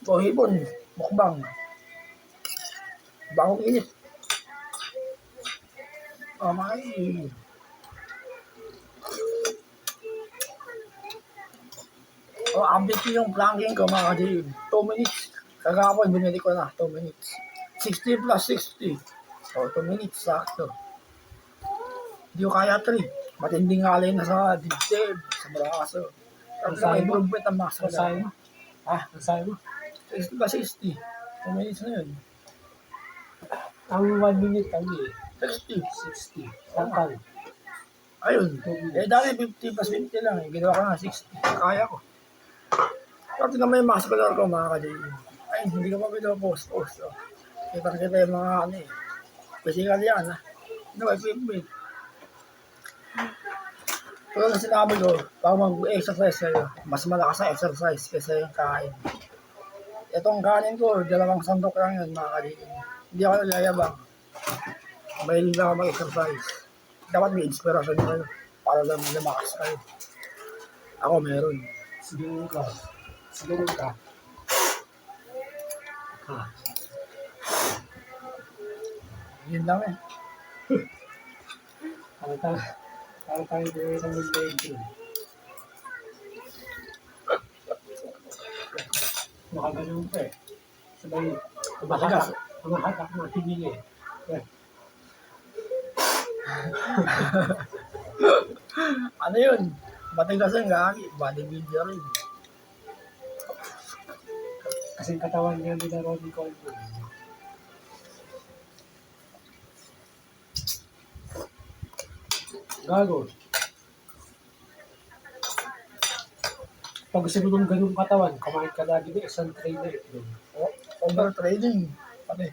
O hipon, mukbang. Bagong init. May update ko yung planking ko mga kadib. 2 minutes. Kagapon, binili ko na. 2 minutes. 60 plus 60. 2 minutes, sakto. Hindi ko kaya 3. Matinding alay na sa dibdib, sa braso. Tapos na improvement ang max ko. Nasay mo? Ha? Nasay mo? 60 plus 60. 2 minutes na yun. Ang 1 minute kami 60. 60. Sakal. Ayun. Dati 50 plus 50 lang. Ginawa ko na 60. Kaya ko. Pero tingnan mo yung muscular ko mga kadib. Ay, hindi ko pa pinapost. Kita yung mga physical yan ha. Equipment. Pero na sinabi ko, pag mag-exercise kayo, mas malakas ang exercise kaysa yung kain. Itong kanin ko, 2 sandok lang yun mga kadib. Hindi ako nagyayabang. Mahilig lang ako mag-exercise. Dapat may inspirasyon kayo para lang lumakas kayo. Ako meron. Siguro ka. Siguro ka. Ha. Yun lang eh. Para tayo din sa mag-lead. Nakaganon pa eh. Sabay, umahatak na pinili. Ano yun? Matigas ang gagi. Bodybuilder rin. Kasing katawan niya nila Ronnie Coleman. Gago. Pag gusto mo ng ganung katawan, kumain ka lagi ng isang trainer. Overtraining. Pati.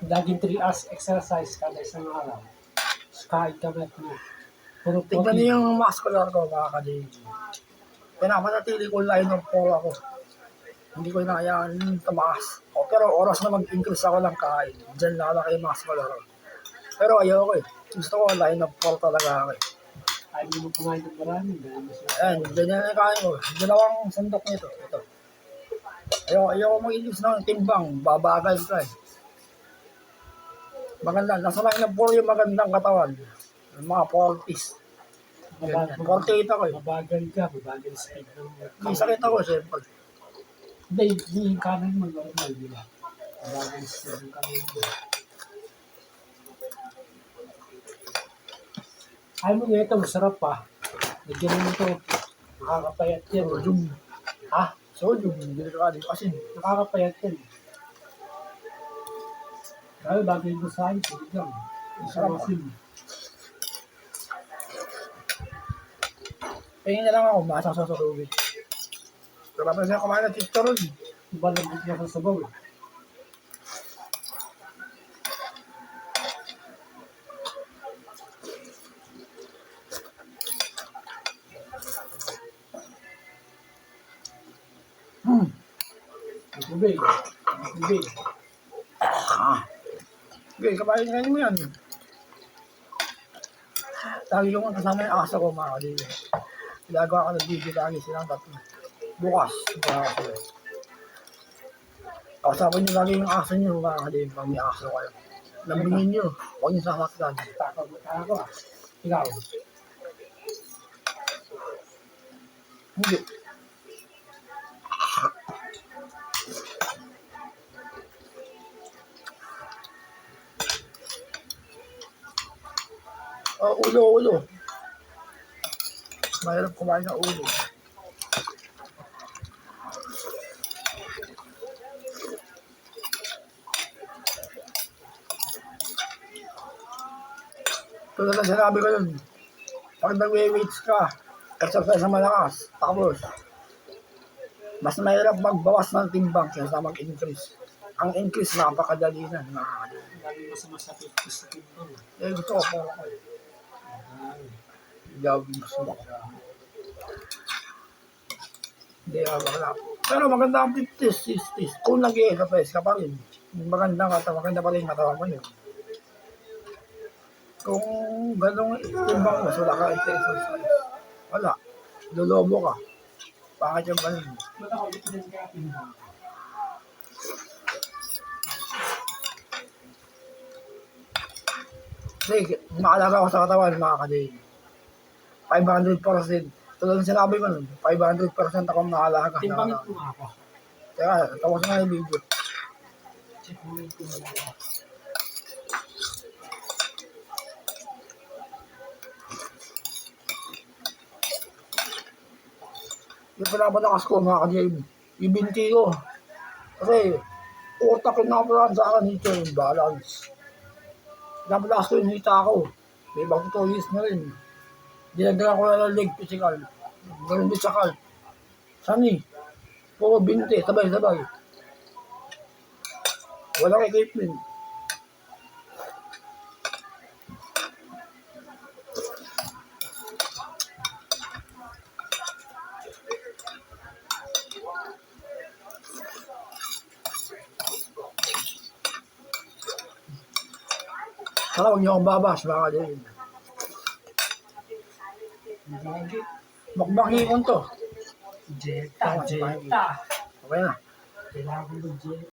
Laging 3 hours exercise kada isang araw. Kain ka met mo. Puro Tignan niyo yung muscular ko mga kadib. Pinapanatili ko line of 4 ako. Hindi ko inayaan tumaas. Pero oras na mag-increase ako ng kain. Diyan lalaki yung muscular ko. Pero ayoko eh. Gusto ko line of 4 talaga ako eh. Ay, hindi mo kumain ng marami. Ayan, ganyan yung kain ko. 2 sandok nito. Ito. Ayoko mag-increase ng timbang. Babagal ka eh. Maganda. Nasa line of 4 yung magandang katawan. Yung mga 40s. 48 ako eh. Mabagal ka, mabagal speed ng May sakit ako siyempre. Hindi, yung kanan mo normal, di ba? Mabagal speed ng kanan mo. Ay mo ito, masarap pa. Nagyan mo ito, nakakapayat yan. Sodium. Ha? Sodium. Hindi ka kasi. Nakakapayat yan. Dahil bagay mo sa akin, sige lang. Masarap. Masin. Tingin na lang ako, masang sa tubig. Pero pa siya kumain ng chicharon. Iba lang niya sa sabaw. Tubig. Tubig. Okay, kapain mo yan. Lagi ko nga kasama yung aso ko mga kadili. Ginagawa ko ng video lagi silang tatlo. Bukas. Kausapin nyo lagi yung aso nyo mga kadili pag may aso kayo. Lambingin nyo. Huwag nyo sasaktan. Takot ako ah. Ikaw. Hindi. Ulo. Mahirap kumain ng ulo. Tulad na sinabi ko yun. Pag nag-weights ka, exercise na malakas, tapos, mas mahirap magbawas ng timbang kaysa mag-increase. Ang increase, napakadali na. Lagi mo sa masakit sa timbang. Gusto ko pala ko eh. Jogging gusto ko. Hindi ako bakla. Pero maganda ang 50s, 60s. Kung nag-i-exercise ka pa rin, maganda pa rin katawan mo yun. Kung gano'ng timbang mo, wala ka exercise. Wala. Lolobo ka. Bakit yung ganun? Ba't ako ulit din kaya pinag. Kasi makalaga ko sa katawan, mga kadin. 500%. Tulad ng sinabi ko nun, 500% ako makalaga sa Timbangin katawan. ko nga ako. Teka, tapos na yung video. Check mo yung timbang ko. Yung pinapalakas ko, mga kadin, yung binti ko. Kasi, utak yung nakapalaan sa akin dito, yung balance. Pinapalakas ko yung hita ko. May ibang 2 years na rin. Dinagdagan ko na ng leg physical. Ganun din sa calf. Sani, puro binti, sabay-sabay. Walang equipment. Saka huwag niyo akong babas, mga kadin. Hindi. Makbangikon to. Jetta. Okay na. Kailangan ko ng Jetta.